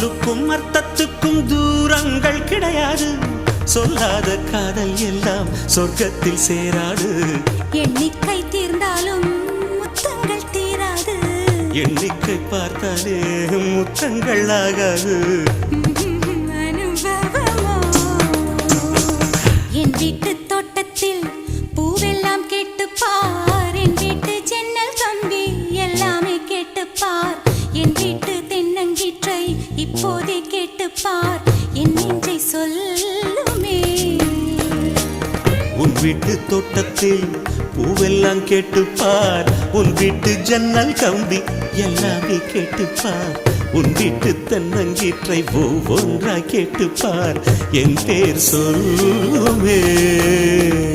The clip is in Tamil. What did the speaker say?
சொல்லுக்கும் அர்த்தத்துக்கும் தூரங்கள் கிடையாது. சொல்லாத காதல் எல்லாம் சொர்க்கத்தில் சேராது. எண்ணிக்கை தீர்ந்தாலும் முத்தங்கள் தீராது. எண்ணிக்கை பார்த்தாலே முத்தங்கள் ஆகாது. அனுபவமோ என் வீட்டு தோட்டத்தில் பூவெல்லாம் கேட்டுப்பார். என் வீட்டு ஜன்னல் கம்பி எல்லாமே கேட்டுப்பார். என் வீட்டு தென்னங்கீற்றை இப்போதே கேட்டுப்பார். என் நெஞ்சை சொல்லுமே. உன் வீட்டு தோட்டத்தில் பூவெல்லாம் கேட்டுப்பார். உன் வீட்டு ஜன்னல் கம்பி எல்லாமே கேட்டுப்பார். உன் வீட்டு தென்னங்கீற்றை ஒவ்வொன்றாய் கேட்டுப்பார். என் பேர் சொல்லுமே.